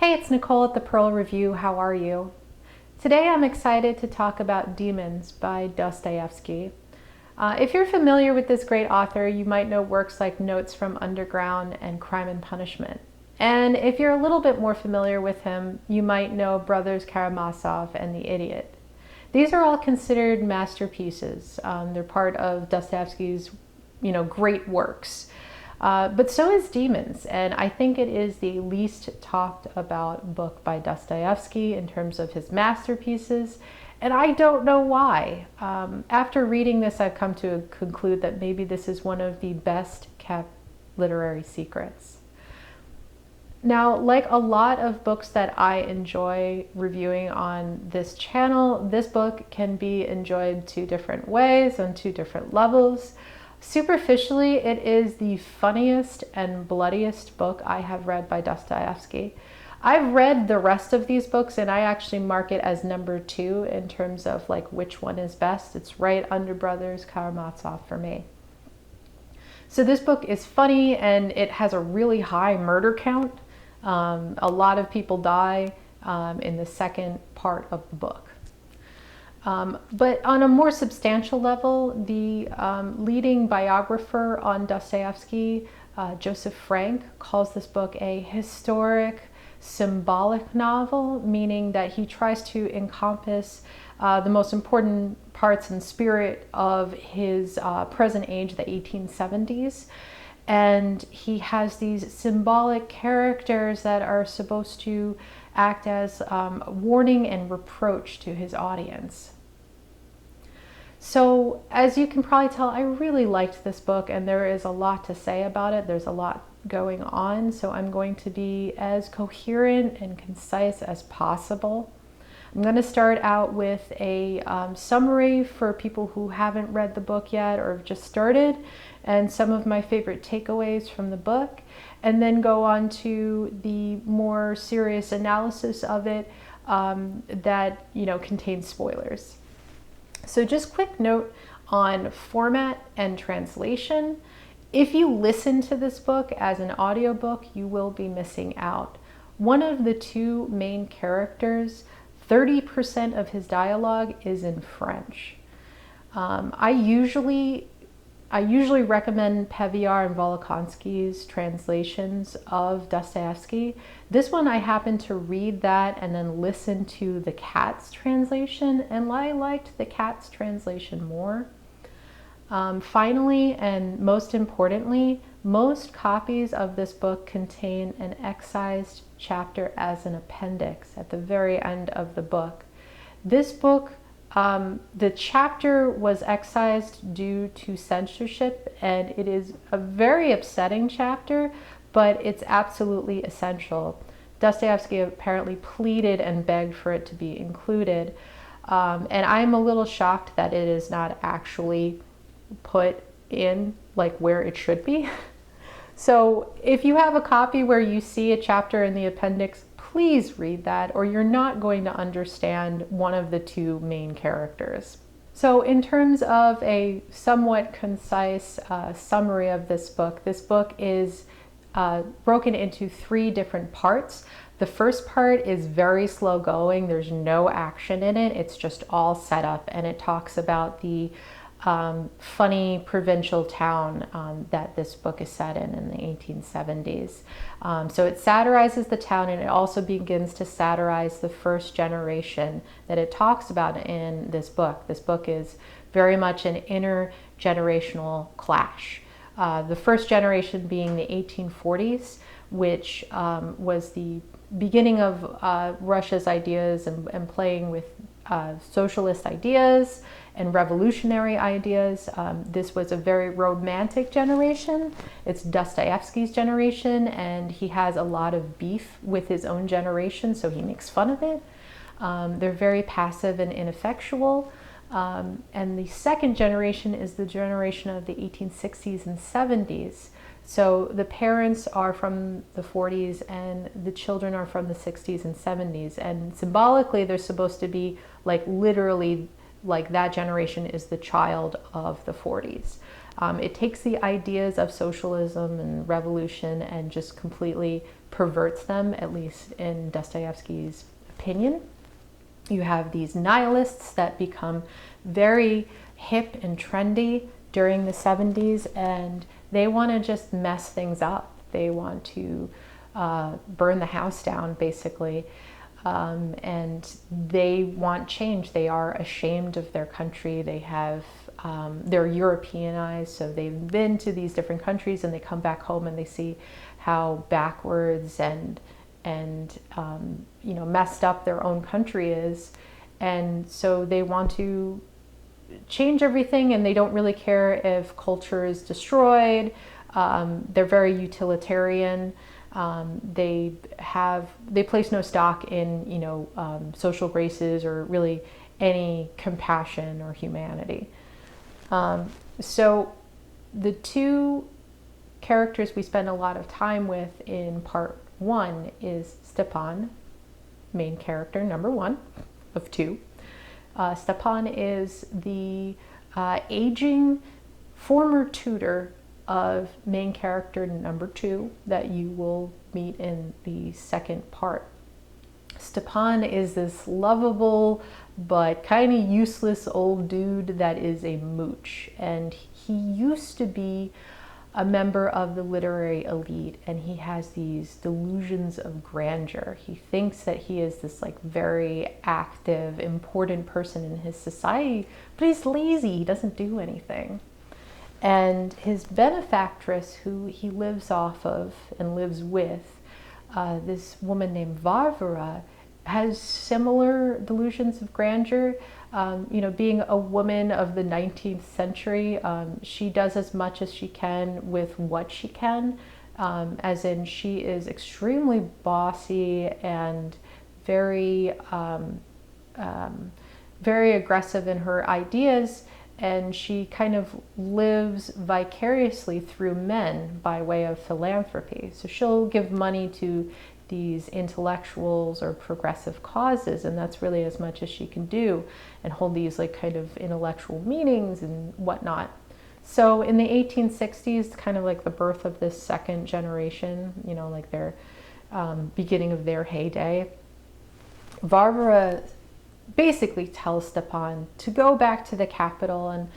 Hey, it's Nicole at the Pearl Review. How are you? Today I'm excited to talk about Demons by Dostoevsky. If you're familiar with this great author, you might know works like Notes from Underground and Crime and Punishment. And if you're a little bit more familiar with him, you might know Brothers Karamazov and The Idiot. These are all considered masterpieces. They're part of Dostoevsky's, great works. But so is Demons, and I think it is the least talked about book by Dostoevsky in terms of his masterpieces, and I don't know why. After reading this, I've come to conclude that maybe this is one of the best kept literary secrets. Now, like a lot of books that I enjoy reviewing on this channel, this book can be enjoyed two different ways, on two different levels. Superficially, it is the funniest and bloodiest book I have read by Dostoevsky. I've read the rest of these books and I actually mark it as number 2 in terms of like which one is best. It's right under Brothers Karamazov for me. So this book is funny and it has a really high murder count. A lot of people die in the second part of the book. But on a more substantial level, the leading biographer on Dostoevsky, Joseph Frank, calls this book a historic, symbolic novel, meaning that he tries to encompass the most important parts and spirit of his present age, the 1870s. And he has these symbolic characters that are supposed to act as warning and reproach to his audience. So as you can probably tell, I really liked this book and there is a lot to say about it. There's a lot going on, so I'm going to be as coherent and concise as possible. I'm going to start out with a summary for people who haven't read the book yet or have just started, and some of my favorite takeaways from the book, and then go on to the more serious analysis of it that contains spoilers. So just quick note on format and translation. If you listen to this book as an audiobook, you will be missing out. One of the two main characters, 30% of his dialogue is in French. I usually recommend Peviar and Volokhonsky's translations of Dostoevsky. This one I happened to read that and then listen to the Katz translation, and I liked the Katz translation more. Finally, and most importantly, most copies of this book contain an excised chapter as an appendix at the very end of the book. This book, the chapter was excised due to censorship, and it is a very upsetting chapter, but it's absolutely essential. Dostoevsky apparently pleaded and begged for it to be included, and I'm a little shocked that it is not actually put in like where it should be. So if you have a copy where you see a chapter in the appendix, please read that, or you're not going to understand one of the two main characters. So in terms of a somewhat concise summary of this book is broken into 3 different parts. The first part is very slow going. There's no action in it. It's just all set up, and it talks about the funny provincial town that this book is set in the 1870s. So it satirizes the town, and it also begins to satirize the first generation that it talks about in this book. This book is very much an intergenerational clash. The first generation being the 1840s, which was the beginning of Russia's ideas and playing with socialist ideas and revolutionary ideas. This was a very romantic generation. It's Dostoevsky's generation, and he has a lot of beef with his own generation, so he makes fun of it. They're very passive and ineffectual. And the second generation is the generation of the 1860s and 70s. So the parents are from the 40s and the children are from the 60s and 70s. And symbolically, they're supposed to be like literally like that generation is the child of the 40s. It takes the ideas of socialism and revolution and just completely perverts them, at least in Dostoevsky's opinion. You have these nihilists that become very hip and trendy during the 70s, and they want to just mess things up. They want to burn the house down, basically. And they want change. They are ashamed of their country. They have, they're Europeanized, so they've been to these different countries, and they come back home and they see how backwards and messed up their own country is. And so they want to change everything, and they don't really care if culture is destroyed. They're very utilitarian. They place no stock in, social graces or really any compassion or humanity. So the two characters we spend a lot of time with in part one is Stepan, main character number one of two. Stepan is the aging former tutor of main character number two that you will meet in the second part. Stepan is this lovable but kind of useless old dude that is a mooch, and he used to be a member of the literary elite, and he has these delusions of grandeur. He thinks that he is this like very active, important person in his society, but he's lazy, he doesn't do anything. And his benefactress, who he lives off of and lives with, this woman named Varvara, has similar delusions of grandeur. Being a woman of the 19th century, she does as much as she can with what she can, as in she is extremely bossy and very, very aggressive in her ideas, and she kind of lives vicariously through men by way of philanthropy. So she'll give money to these intellectuals or progressive causes, and that's really as much as she can do, and hold these like kind of intellectual meetings and whatnot. So in the 1860s, kind of like the birth of this second generation, like their beginning of their heyday, Varvara basically tells Stepan to go back to the capital, and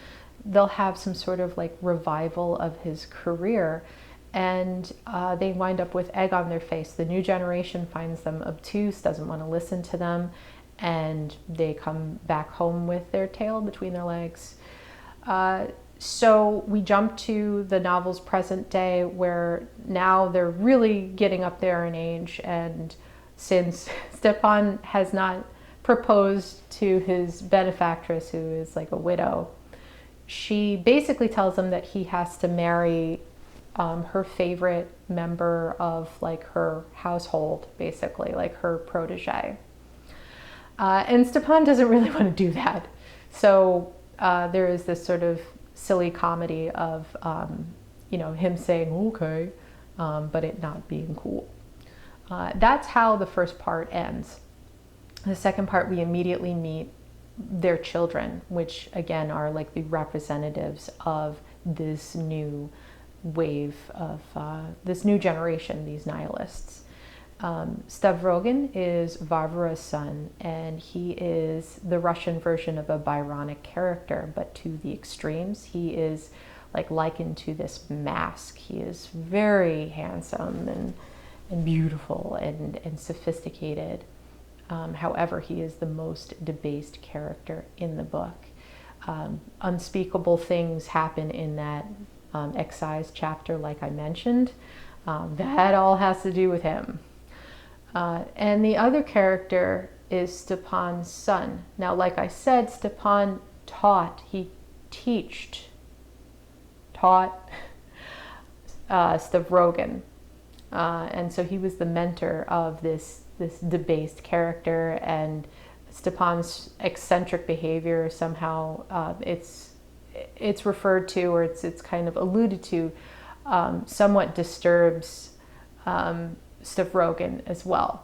they'll have some sort of like revival of his career. And they wind up with egg on their face. The new generation finds them obtuse, doesn't want to listen to them, and they come back home with their tail between their legs. So we jump to the novel's present day, where now they're really getting up there in age, and since Stepan has not proposed to his benefactress, who is like a widow, she basically tells him that he has to marry her favorite member of like her household, basically like her protege. And Stepan doesn't really want to do that. So there is this sort of silly comedy of, him saying, okay, but it not being cool. That's how the first part ends. The second part, we immediately meet their children, which again are like the representatives of this new wave of this new generation, these nihilists. Stavrogin is Varvara's son, and he is the Russian version of a Byronic character, but to the extremes. He is like likened to this mask. He is very handsome and beautiful and sophisticated. However, he is the most debased character in the book. Unspeakable things happen in that excise chapter, like I mentioned. That all has to do with him. And the other character is Stepan's son. Now, like I said, Stepan taught Stavrogin. And so he was the mentor of this debased character, and Stepan's eccentric behavior somehow it's referred to, or it's kind of alluded to, somewhat disturbs Stavrogin as well.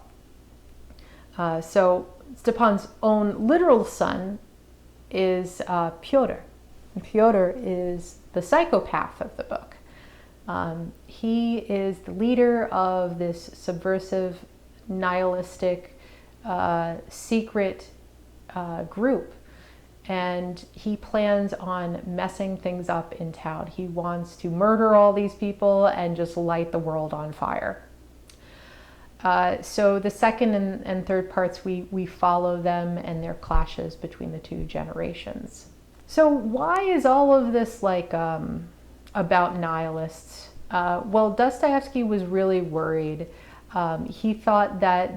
So Stepan's own literal son is Pyotr. Pyotr is the psychopath of the book. He is the leader of this subversive, nihilistic, secret group. And he plans on messing things up in town. He wants to murder all these people and just light the world on fire. So the second and third parts, we follow them and their clashes between the two generations. So why is all of this like about nihilists? Well, Dostoevsky was really worried. He thought that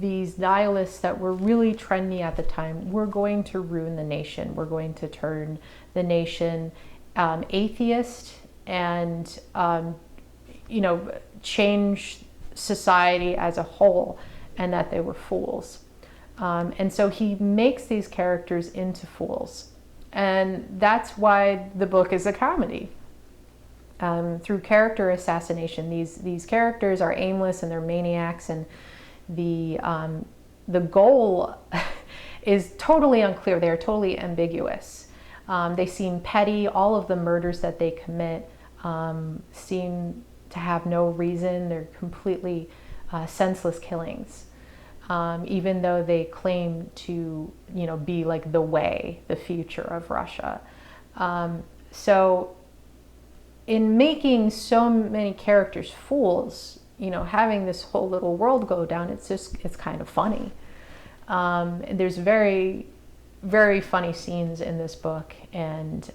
these nihilists that were really trendy at the time were going to ruin the nation. We're going to turn the nation atheist and, change society as a whole, and that they were fools. And so he makes these characters into fools. And that's why the book is a comedy. Through character assassination, these characters are aimless and they're maniacs, and the goal is totally unclear. They are totally ambiguous. They seem petty. All of the murders that they commit seem to have no reason. They're completely senseless killings, even though they claim to, be like the way, the future of Russia. So in making so many characters fools, having this whole little world go down, it's kind of funny. There's very, very funny scenes in this book, and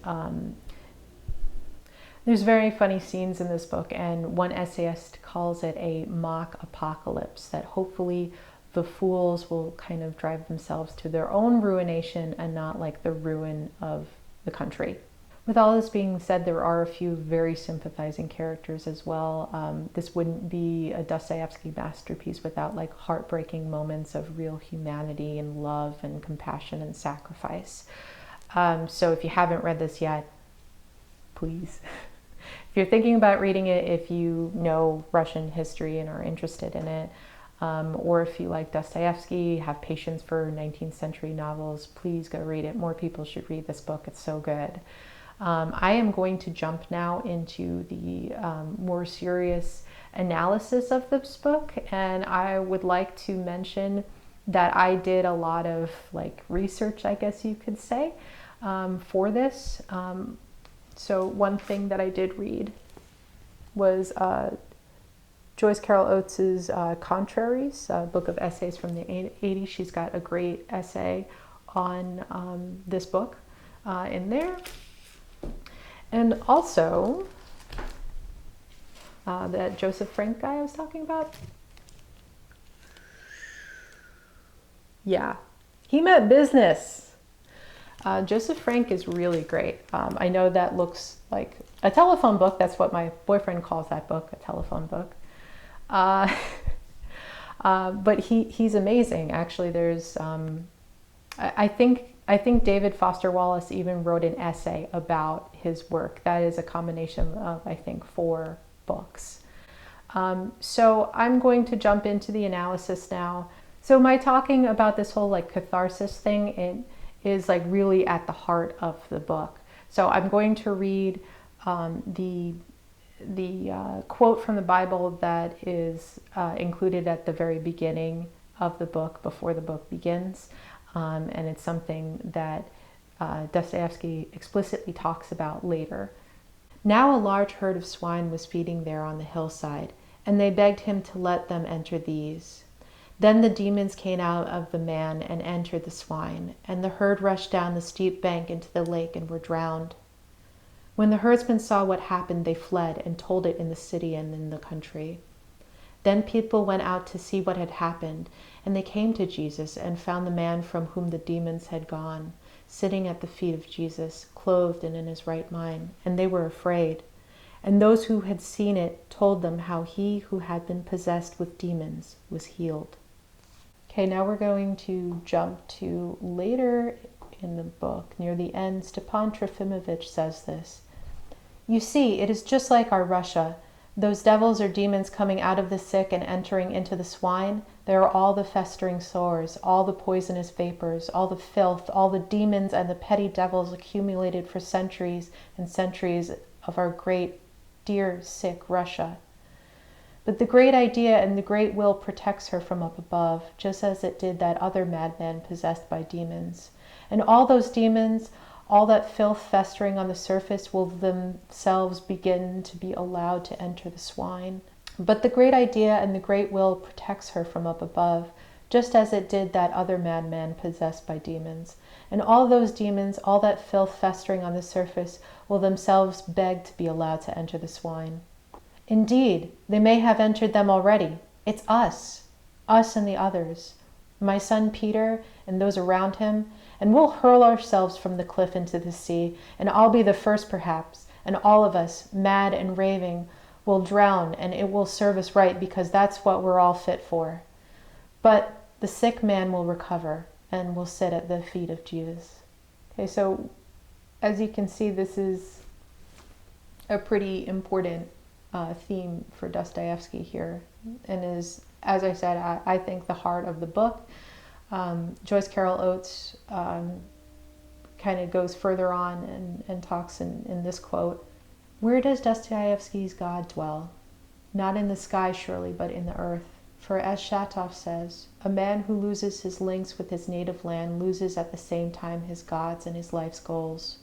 one essayist calls it a mock apocalypse, that hopefully the fools will kind of drive themselves to their own ruination and not like the ruin of the country. With all this being said, there are a few very sympathizing characters as well. This wouldn't be a Dostoevsky masterpiece without like heartbreaking moments of real humanity and love and compassion and sacrifice. So if you haven't read this yet, please. If you're thinking about reading it, if you know Russian history and are interested in it, or if you like Dostoevsky, have patience for 19th century novels, please go read it. More people should read this book. It's so good. I am going to jump now into the more serious analysis of this book, and I would like to mention that I did a lot of like research, I guess you could say, for this. So one thing that I did read was Joyce Carol Oates's Contraries, a book of essays from the 80s. She's got a great essay on this book in there. And also, that Joseph Frank guy I was talking about. Yeah, he meant business. Joseph Frank is really great. I know that looks like a telephone book. That's what my boyfriend calls that book, a telephone book. But he's amazing. Actually, there's, I think David Foster Wallace even wrote an essay about his work. That is a combination of, I think, 4 books. So I'm going to jump into the analysis now. So my talking about this whole like catharsis thing, it is like really at the heart of the book. So I'm going to read the quote from the Bible that is included at the very beginning of the book, before the book begins. And it's something that Dostoevsky explicitly talks about later. Now a large herd of swine was feeding there on the hillside, and they begged him to let them enter these. Then the demons came out of the man and entered the swine, and the herd rushed down the steep bank into the lake and were drowned. When the herdsmen saw what happened, they fled and told it in the city and in the country. Then people went out to see what had happened, and they came to Jesus and found the man from whom the demons had gone, sitting at the feet of Jesus, clothed and in his right mind, and they were afraid. And those who had seen it told them how he who had been possessed with demons was healed. Okay, now we're going to jump to later in the book. Near the end, Stepan Trofimovich says this: "You see, it is just like our Russia. Those devils or demons coming out of the sick and entering into the swine, There are all the festering sores, all the poisonous vapors, all the filth, all the demons and the petty devils accumulated for centuries and centuries of our great, dear, sick Russia. But the great idea and the great will protects her from up above, just as it did that other madman possessed by demons. And all those demons, all that filth festering on the surface, will themselves begin to be allowed to enter the swine. But the great idea and the great will protects her from up above, just as it did that other madman possessed by demons. And all those demons, all that filth festering on the surface, will themselves beg to be allowed to enter the swine. Indeed, they may have entered them already. It's us and the others, my son Peter and those around him, and we'll hurl ourselves from the cliff into the sea, and I'll be the first perhaps, and all of us, mad and raving, will drown, and it will serve us right because that's what we're all fit for. But the sick man will recover and will sit at the feet of Jesus. Okay, so as you can see, this is a pretty important theme for Dostoevsky here, and is, as I said, I think the heart of the book. Joyce Carol Oates kind of goes further on and talks in this quote, "Where does Dostoevsky's God dwell? Not in the sky, surely, but in the earth. For as Shatov says, a man who loses his links with his native land loses at the same time his gods and his life's goals.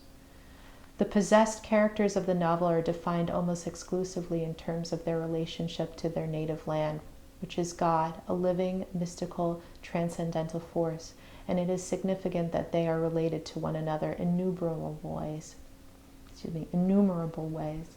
The possessed characters of the novel are defined almost exclusively in terms of their relationship to their native land, which is God, a living, mystical, transcendental force, and it is significant that they are related to one another in innumerable ways,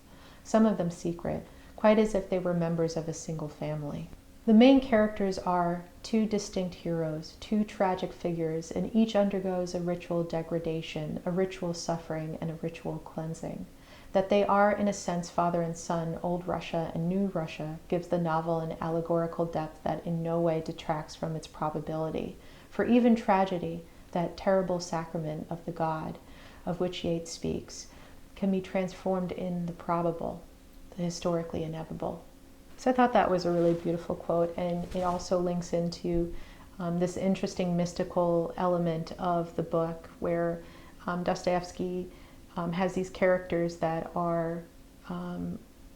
some of them secret, quite as if they were members of a single family. The main characters are two distinct heroes, two tragic figures, and each undergoes a ritual degradation, a ritual suffering, and a ritual cleansing. That they are, in a sense, father and son, old Russia and new Russia, gives the novel an allegorical depth that in no way detracts from its probability. For even tragedy, that terrible sacrament of the God, of which Yeats speaks, can be transformed in the probable, the historically inevitable. So I thought that was a really beautiful quote, and it also links into this interesting mystical element of the book where Dostoevsky has these characters that are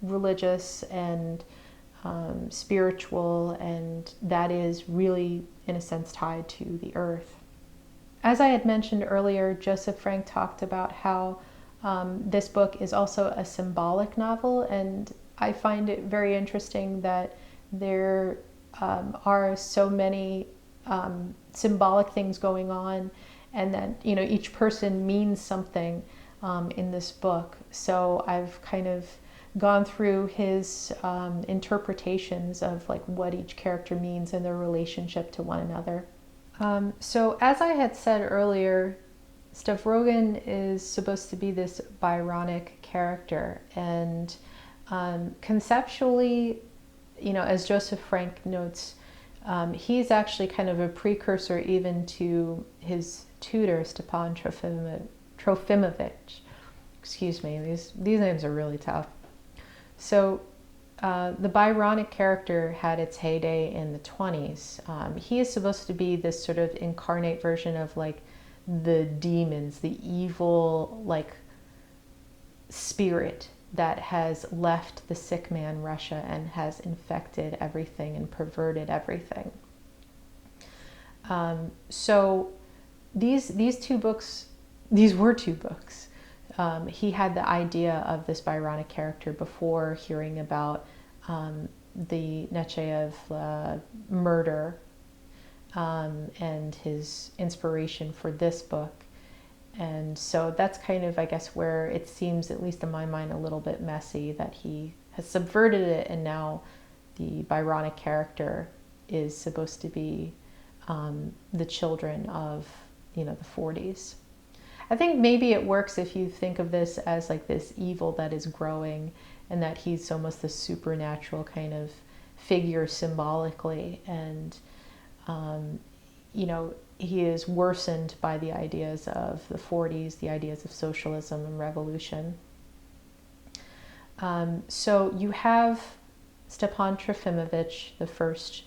religious and spiritual, and that is really, in a sense, tied to the earth. As I had mentioned earlier, Joseph Frank talked about how this book is also a symbolic novel, and I find it very interesting that there are so many symbolic things going on, and that each person means something in this book. So I've kind of gone through his interpretations of like what each character means and their relationship to one another. So as I had said earlier, Stavrogan is supposed to be this Byronic character, and conceptually, as Joseph Frank notes, he's actually kind of a precursor even to his tutor, Stepan Trofimovich. Excuse me, these names are really tough. So the Byronic character had its heyday in the 20s. He is supposed to be this sort of incarnate version of like the demons, the evil like spirit that has left the sick man Russia and has infected everything and perverted everything. So these two books, these were two books. He had the idea of this Byronic character before hearing about the Nechayev murder and his inspiration for this book. And so that's kind of, I guess, where it seems, at least in my mind, a little bit messy that he has subverted it, and now the Byronic character is supposed to be the children of, the 40s. I think maybe it works if you think of this as like this evil that is growing, and that he's almost this supernatural kind of figure symbolically, and he is worsened by the ideas of the 40s, the ideas of socialism and revolution. So you have Stepan Trofimovich, the first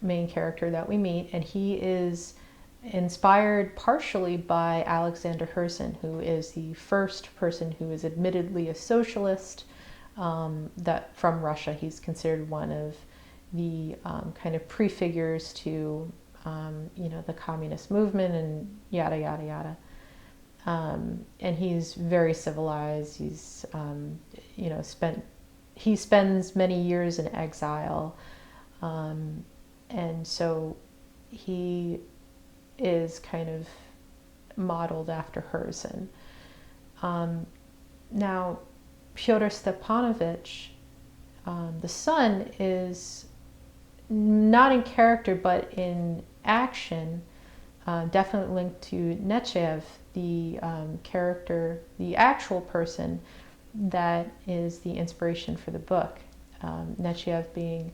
main character that we meet, and he is inspired partially by Alexander Herzen, who is the first person who is admittedly a socialist that from Russia. He's considered one of the kind of prefigures to the communist movement and yada yada yada. And he's very civilized. He's he spends many years in exile, and so he is kind of modeled after Herzen. Now, Fyodor Stepanovich, the son, is not in character but in action, definitely linked to Nechayev, the character, the actual person that is the inspiration for the book. Nechayev being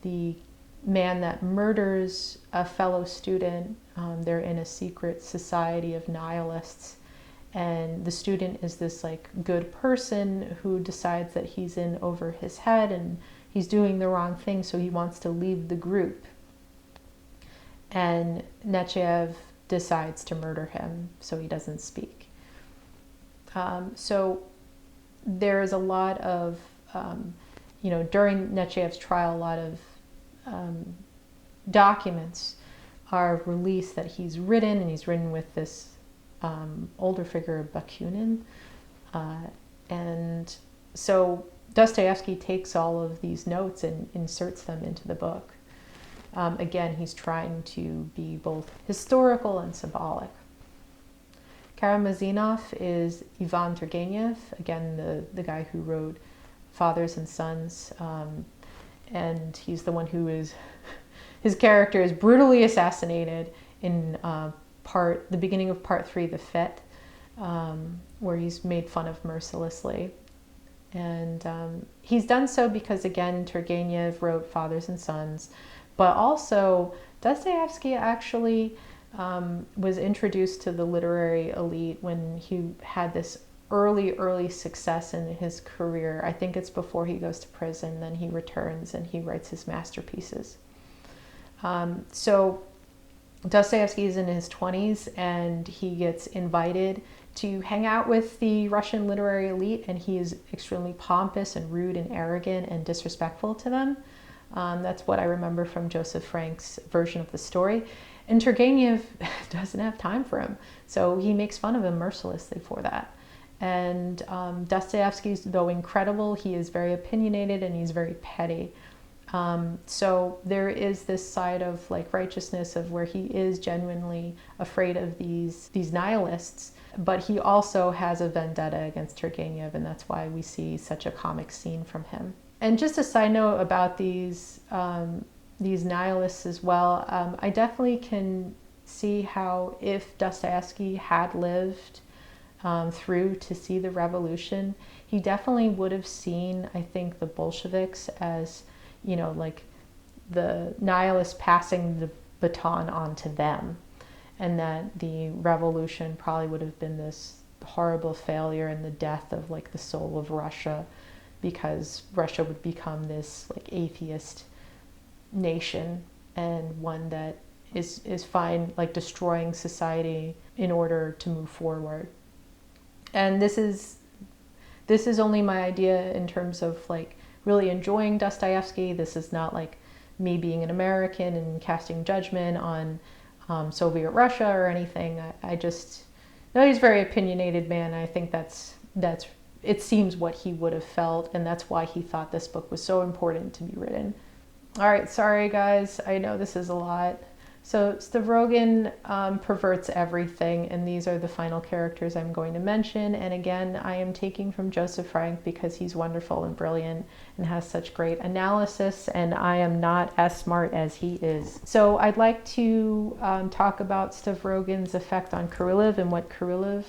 the man that murders a fellow student. They're in a secret society of nihilists, and the student is this like good person who decides that he's in over his head and he's doing the wrong thing, so he wants to leave the group. And Nechayev decides to murder him so he doesn't speak. So there is a lot of, during Nechayev's trial, a lot of documents are released that he's written, and he's written with this older figure, Bakunin. And so Dostoevsky takes all of these notes and inserts them into the book. Again, he's trying to be both historical and symbolic. Karamazov is Ivan Turgenev, again, the guy who wrote Fathers and Sons. And he's the one who is, his character is brutally assassinated in the beginning of part 3, The Fete, where he's made fun of mercilessly. And he's done so because, again, Turgenev wrote Fathers and Sons, but also Dostoevsky actually was introduced to the literary elite when he had this early success in his career. I think it's before he goes to prison, then he returns and he writes his masterpieces. So Dostoevsky is in his 20s and he gets invited to hang out with the Russian literary elite, and he is extremely pompous and rude and arrogant and disrespectful to them. That's what I remember from Joseph Frank's version of the story. And Turgenev doesn't have time for him, so he makes fun of him mercilessly for that. And Dostoevsky's, though incredible, he is very opinionated and he's very petty. So there is this side of like righteousness of where he is genuinely afraid of these nihilists, but he also has a vendetta against Turgenev, and that's why we see such a comic scene from him. And just a side note about these nihilists as well, I definitely can see how if Dostoevsky had lived through to see the revolution, he definitely would have seen, I think, the Bolsheviks as, like the nihilists passing the baton on to them, and that the revolution probably would have been this horrible failure and the death of like the soul of Russia, because Russia would become this like atheist nation and one that is fine like destroying society in order to move forward. And this is only my idea in terms of like really enjoying Dostoevsky. This is not like me being an American and casting judgment on Soviet Russia or anything. I just know he's a very opinionated man. I think that's it seems what he would have felt, and that's why he thought this book was so important to be written. All right, sorry guys, I know this is a lot. So Stavrogin perverts everything, and these are the final characters I'm going to mention. And again, I am taking from Joseph Frank because he's wonderful and brilliant and has such great analysis, and I am not as smart as he is. So I'd like to talk about Stavrogin's effect on Kurilev and what Kurilev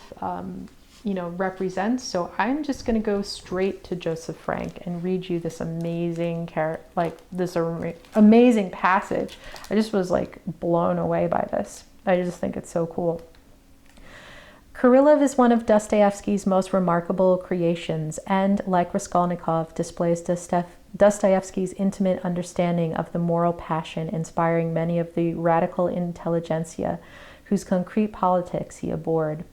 represents. So I'm just going to go straight to Joseph Frank and read you this amazing amazing passage. I just was like blown away by this. I just think it's so cool. Kurilev is one of Dostoevsky's most remarkable creations and, like Raskolnikov, displays Dostoevsky's intimate understanding of the moral passion inspiring many of the radical intelligentsia whose concrete politics he abhorred.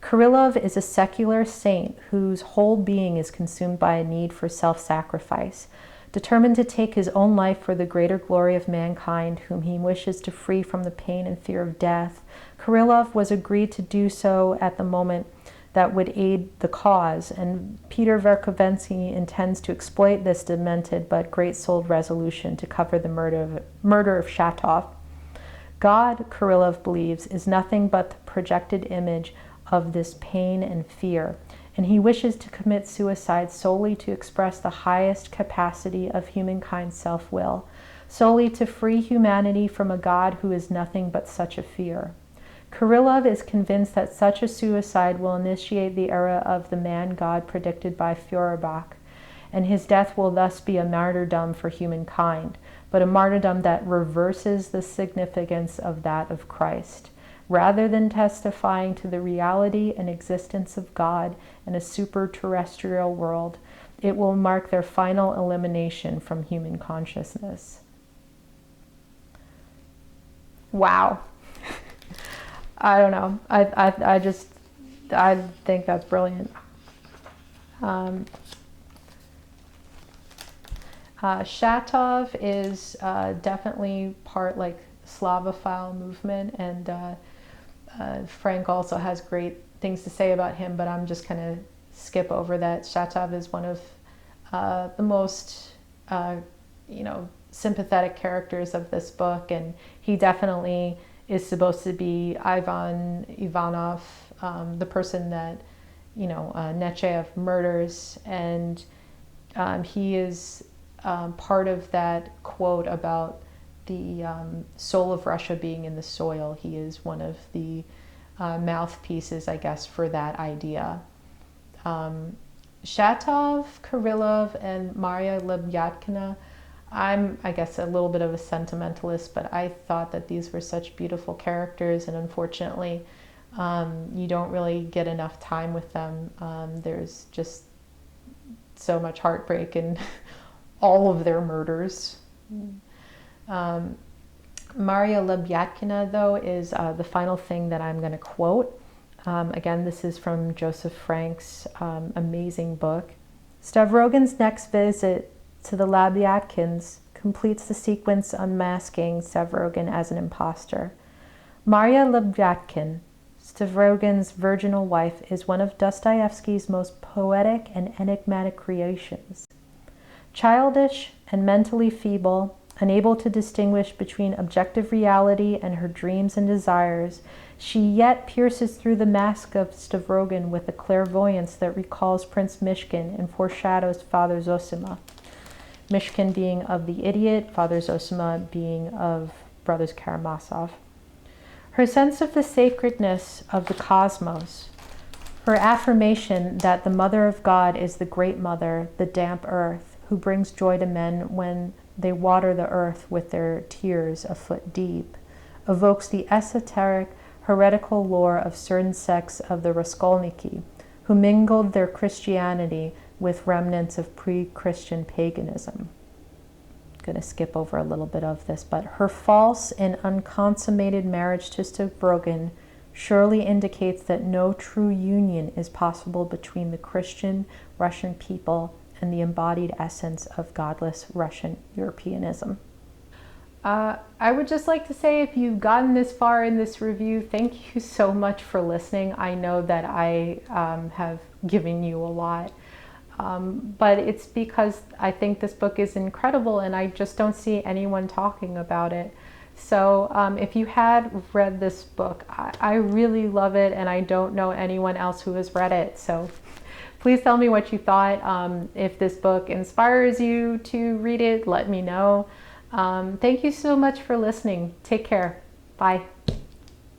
Kirillov is a secular saint whose whole being is consumed by a need for self-sacrifice. Determined to take his own life for the greater glory of mankind, whom he wishes to free from the pain and fear of death, Kirillov was agreed to do so at the moment that would aid the cause, and Peter Verkovensky intends to exploit this demented but great-souled resolution to cover the murder of Shatov. God, Kirillov believes, is nothing but the projected image of this pain and fear, and he wishes to commit suicide solely to express the highest capacity of humankind's self-will, solely to free humanity from a God who is nothing but such a fear. Kirillov is convinced that such a suicide will initiate the era of the man-God predicted by Feuerbach, and his death will thus be a martyrdom for humankind, but a martyrdom that reverses the significance of that of Christ. Rather than testifying to the reality and existence of God in a super-terrestrial world, it will mark their final elimination from human consciousness. Wow. I don't know. I think that's brilliant. Shatov is definitely part like Slavophile movement, and Frank also has great things to say about him, but I'm just going to skip over that. Shatov is one of the most, sympathetic characters of this book, and he definitely is supposed to be Ivan Ivanov, the person that, Nechayev murders, and he is part of that quote about the soul of Russia being in the soil. He is one of the mouthpieces, I guess, for that idea. Shatov, Kirillov, and Maria Lebyatkina, I'm, I guess, a little bit of a sentimentalist, but I thought that these were such beautiful characters, and unfortunately, you don't really get enough time with them. There's just so much heartbreak in all of their murders. Maria Lebyatkina, though, is the final thing that I'm going to quote. Again, this is from Joseph Frank's amazing book. Stavrogin's next visit to the Labyatkins completes the sequence unmasking Stavrogin as an imposter. Maria Lebyatkin, Stavrogin's virginal wife, is one of Dostoevsky's most poetic and enigmatic creations. Childish and mentally feeble, unable to distinguish between objective reality and her dreams and desires, she yet pierces through the mask of Stavrogin with a clairvoyance that recalls Prince Mishkin and foreshadows Father Zosima. Mishkin being of The Idiot, Father Zosima being of Brothers Karamazov. Her sense of the sacredness of the cosmos, her affirmation that the Mother of God is the Great Mother, the damp earth, who brings joy to men when they water the earth with their tears a foot deep, evokes the esoteric, heretical lore of certain sects of the Raskolniki, who mingled their Christianity with remnants of pre-Christian paganism. I'm going to skip over a little bit of this, but her false and unconsummated marriage to Stavrogin surely indicates that no true union is possible between the Christian Russian people and the embodied essence of godless Russian Europeanism. I would just like to say, if you've gotten this far in this review, thank you so much for listening. I know that I have given you a lot. But it's because I think this book is incredible and I just don't see anyone talking about it. So if you had read this book, I really love it, and I don't know anyone else who has read it. So please tell me what you thought. If this book inspires you to read it, let me know. Thank you so much for listening. Take care. Bye.